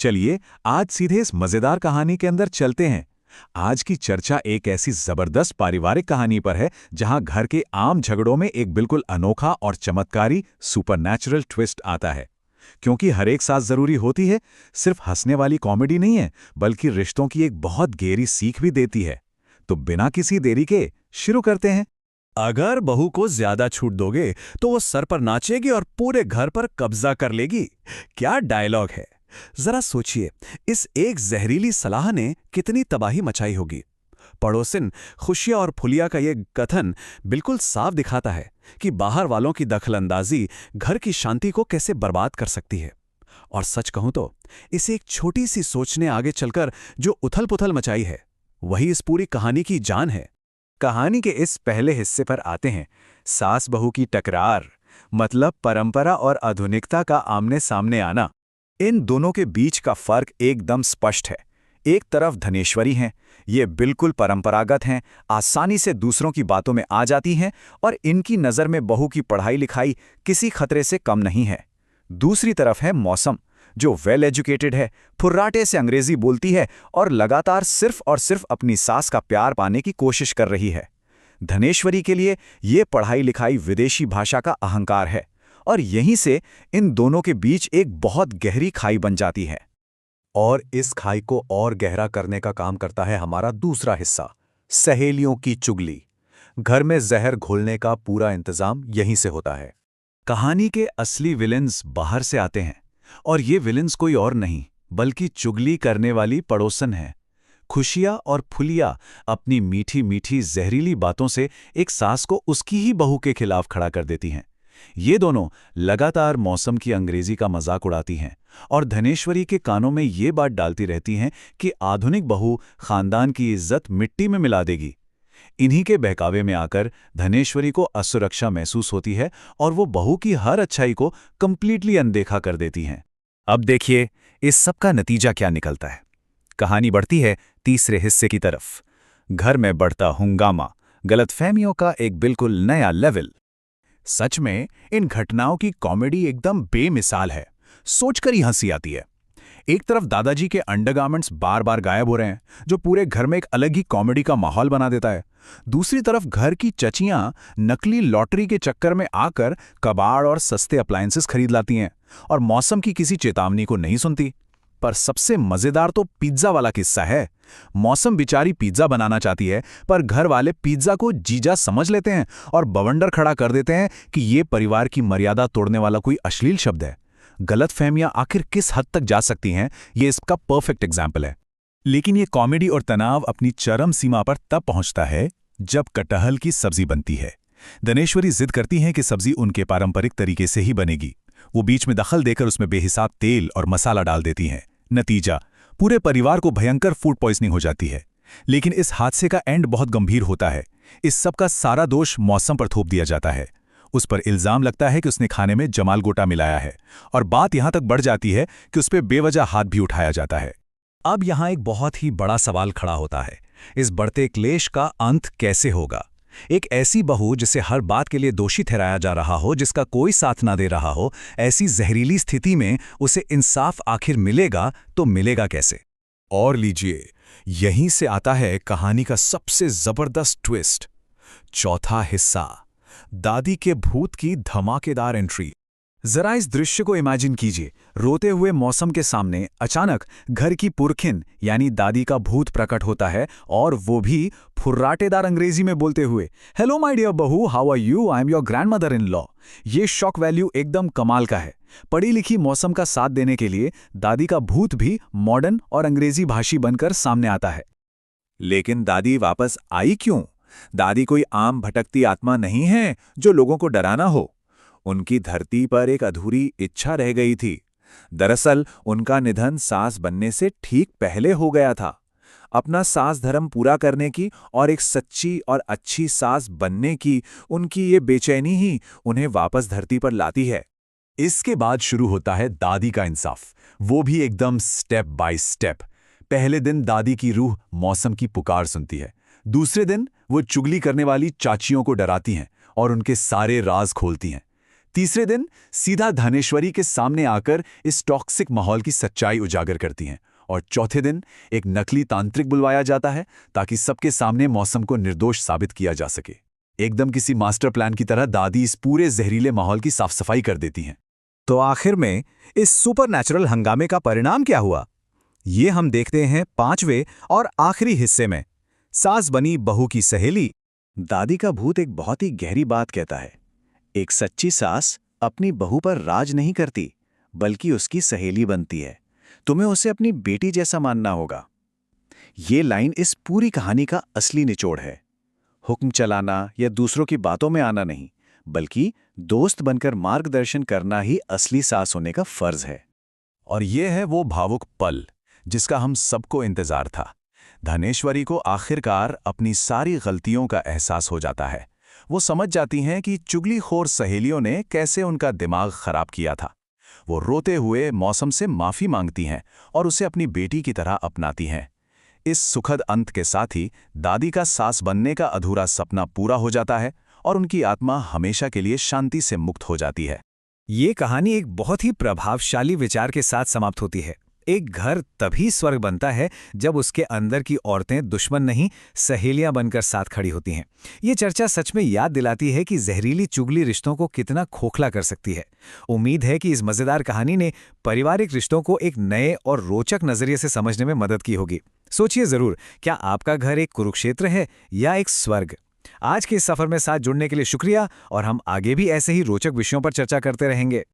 चलिए आज सीधे इस मजेदार कहानी के अंदर चलते हैं। आज की चर्चा एक ऐसी जबरदस्त पारिवारिक कहानी पर है जहां घर के आम झगड़ों में एक बिल्कुल अनोखा और चमत्कारी सुपरनैचुरल ट्विस्ट आता है। क्योंकि हर एक साथ जरूरी होती है, सिर्फ हंसने वाली कॉमेडी नहीं है, बल्कि रिश्तों की एक बहुत गहरी सीख भी देती है। तो बिना किसी देरी के शुरू करते हैं। अगर बहू को ज्यादा छूट दोगे तो वो सर पर नाचेगी और पूरे घर पर कब्जा कर लेगी। क्या डायलॉग है! जरा सोचिए, इस एक जहरीली सलाह ने कितनी तबाही मचाई होगी। पड़ोसिन खुशिया और फुलिया का ये कथन बिल्कुल साफ दिखाता है कि बाहर वालों की दखलंदाजी घर की शांति को कैसे बर्बाद कर सकती है। और सच कहूं तो इसे एक छोटी सी सोच ने आगे चलकर जो उथल-पुथल मचाई है, वही इस पूरी कहानी की जान है। कहानी के इस पहले हिस्से पर आते हैं। सास बहू की टकरार, मतलब परंपरा और आधुनिकता का आमने सामने आना। इन दोनों के बीच का फर्क एकदम स्पष्ट है। एक तरफ धनेश्वरी हैं, ये बिल्कुल परंपरागत हैं, आसानी से दूसरों की बातों में आ जाती हैं और इनकी नज़र में बहू की पढ़ाई लिखाई किसी खतरे से कम नहीं है। दूसरी तरफ है मौसम, जो वेल एजुकेटेड है, फुर्राटे से अंग्रेजी बोलती है और लगातार सिर्फ और सिर्फ अपनी सास का प्यार पाने की कोशिश कर रही है। धनेश्वरी के लिए ये पढ़ाई लिखाई विदेशी भाषा का अहंकार है और यहीं से इन दोनों के बीच एक बहुत गहरी खाई बन जाती है। और इस खाई को और गहरा करने का काम करता है हमारा दूसरा हिस्सा, सहेलियों की चुगली। घर में जहर घोलने का पूरा इंतजाम यहीं से होता है। कहानी के असली विलेंस बाहर से आते हैं और ये विलेंस कोई और नहीं बल्कि चुगली करने वाली पड़ोसन है। खुशिया और फुलिया अपनी मीठी मीठी जहरीली बातों से एक सास को उसकी ही बहू के खिलाफ खड़ा कर देती हैं। ये दोनों लगातार मौसम की अंग्रेजी का मजाक उड़ाती हैं और धनेश्वरी के कानों में ये बात डालती रहती हैं कि आधुनिक बहू खानदान की इज्जत मिट्टी में मिला देगी। इन्हीं के बहकावे में आकर धनेश्वरी को असुरक्षा महसूस होती है और वो बहू की हर अच्छाई को कंप्लीटली अनदेखा कर देती हैं। अब देखिए इस सब का नतीजा क्या निकलता है। कहानी बढ़ती है तीसरे हिस्से की तरफ। घर में बढ़ता हंगामा, गलतफहमियों का एक बिल्कुल नया लेवल। सच में इन घटनाओं की कॉमेडी एकदम बेमिसाल है, सोचकर ही हंसी आती है। एक तरफ दादाजी के अंडरगारमेंट्स बार बार गायब हो रहे हैं, जो पूरे घर में एक अलग ही कॉमेडी का माहौल बना देता है। दूसरी तरफ घर की चचियां नकली लॉटरी के चक्कर में आकर कबाड़ और सस्ते अप्लायंसेस खरीद लाती हैं और मौसम की किसी चेतावनी को नहीं सुनती। पर सबसे मजेदार तो पिज्जा वाला किस्सा है। मौसम बेचारी पिज्जा बनाना चाहती है, पर घर वाले पिज्जा को जीजा समझ लेते हैं और बवंडर खड़ा कर देते हैं कि ये परिवार की मर्यादा तोड़ने वाला कोई अश्लील शब्द है। गलतफहमियां आखिर किस हद तक जा सकती हैं, ये इसका परफेक्ट एग्जाम्पल है। लेकिन ये कॉमेडी और तनाव अपनी चरम सीमा पर तब पहुंचता है जब कटहल की सब्जी बनती है। धनेश्वरी जिद करती है कि सब्जी उनके पारंपरिक तरीके से ही बनेगी। वो बीच में दखल देकर उसमें बेहिसाब तेल और मसाला डाल देती हैं। नतीजा, पूरे परिवार को भयंकर फूड पॉइजनिंग हो जाती है। लेकिन इस हादसे का एंड बहुत गंभीर होता है। इस सब का सारा दोष मौसम पर थोप दिया जाता है। उस पर इल्जाम लगता है कि उसने खाने में जमाल गोटा मिलाया है और बात यहां तक बढ़ जाती है कि उस पर बेवजह हाथ भी उठाया जाता है। अब यहां एक बहुत ही बड़ा सवाल खड़ा होता है, इस बढ़ते क्लेश का अंत कैसे होगा? एक ऐसी बहू जिसे हर बात के लिए दोषी ठहराया जा रहा हो, जिसका कोई साथ ना दे रहा हो, ऐसी जहरीली स्थिति में उसे इंसाफ आखिर मिलेगा तो मिलेगा कैसे? और लीजिए, यहीं से आता है कहानी का सबसे जबरदस्त ट्विस्ट। चौथा हिस्सा, दादी के भूत की धमाकेदार एंट्री। जरा इस दृश्य को इमेजिन कीजिए। रोते हुए मौसम के सामने अचानक घर की पुरखिन यानी दादी का भूत प्रकट होता है, और वो भी फुर्राटेदार अंग्रेजी में बोलते हुए, हेलो माय डियर बहू, how are you, I am your grandmother in law. ये शॉक वैल्यू एकदम कमाल का है। पढ़ी लिखी मौसम का साथ देने के लिए दादी का भूत भी मॉडर्न और अंग्रेजी भाषी बनकर सामने आता है। लेकिन दादी वापस आई क्यों? दादी कोई आम भटकती आत्मा नहीं है जो लोगों को डराना हो। उनकी धरती पर एक अधूरी इच्छा रह गई थी। दरअसल उनका निधन सास बनने से ठीक पहले हो गया था। अपना सास धर्म पूरा करने की और एक सच्ची और अच्छी सास बनने की उनकी ये बेचैनी ही उन्हें वापस धरती पर लाती है। इसके बाद शुरू होता है दादी का इंसाफ, वो भी एकदम स्टेप बाय स्टेप। पहले दिन दादी की रूह मौसम की पुकार सुनती है। दूसरे दिन वो चुगली करने वाली चाचियों को डराती हैं और उनके सारे राज खोलती हैं। तीसरे दिन सीधा धनेश्वरी के सामने आकर इस टॉक्सिक माहौल की सच्चाई उजागर करती हैं। और चौथे दिन एक नकली तांत्रिक बुलवाया जाता है ताकि सबके सामने मौसम को निर्दोष साबित किया जा सके। एकदम किसी मास्टर प्लान की तरह दादी इस पूरे जहरीले माहौल की साफ सफाई कर देती हैं। तो आखिर में इस सुपरनैचुरल हंगामे का परिणाम क्या हुआ, ये हम देखते हैं 5वें और आखिरी हिस्से में। सास बनी बहू की सहेली। दादी का भूत एक बहुत ही गहरी बात कहता है। एक सच्ची सास अपनी बहू पर राज नहीं करती, बल्कि उसकी सहेली बनती है। तुम्हें उसे अपनी बेटी जैसा मानना होगा। ये लाइन इस पूरी कहानी का असली निचोड़ है। हुक्म चलाना या दूसरों की बातों में आना नहीं, बल्कि दोस्त बनकर मार्गदर्शन करना ही असली सास होने का फर्ज है। और ये है वो भावुक पल जिसका हम सबको इंतजार था। धनेश्वरी को आखिरकार अपनी सारी गलतियों का एहसास हो जाता है। वो समझ जाती हैं कि चुगलीखोर सहेलियों ने कैसे उनका दिमाग खराब किया था। वो रोते हुए मौसम से माफी मांगती हैं और उसे अपनी बेटी की तरह अपनाती हैं। इस सुखद अंत के साथ ही दादी का सास बनने का अधूरा सपना पूरा हो जाता है और उनकी आत्मा हमेशा के लिए शांति से मुक्त हो जाती है। ये कहानी एक बहुत ही प्रभावशाली विचार के साथ समाप्त होती है। एक घर तभी स्वर्ग बनता है जब उसके अंदर की औरतें दुश्मन नहीं, सहेलियां बनकर साथ खड़ी होती हैं। ये चर्चा सच में याद दिलाती है कि जहरीली चुगली रिश्तों को कितना खोखला कर सकती है। उम्मीद है कि इस मजेदार कहानी ने पारिवारिक रिश्तों को एक नए और रोचक नजरिए से समझने में मदद की होगी। सोचिए जरूर, क्या आपका घर एक कुरुक्षेत्र है या एक स्वर्ग? आज के इस सफर में साथ जुड़ने के लिए शुक्रिया, और हम आगे भी ऐसे ही रोचक विषयों पर चर्चा करते रहेंगे।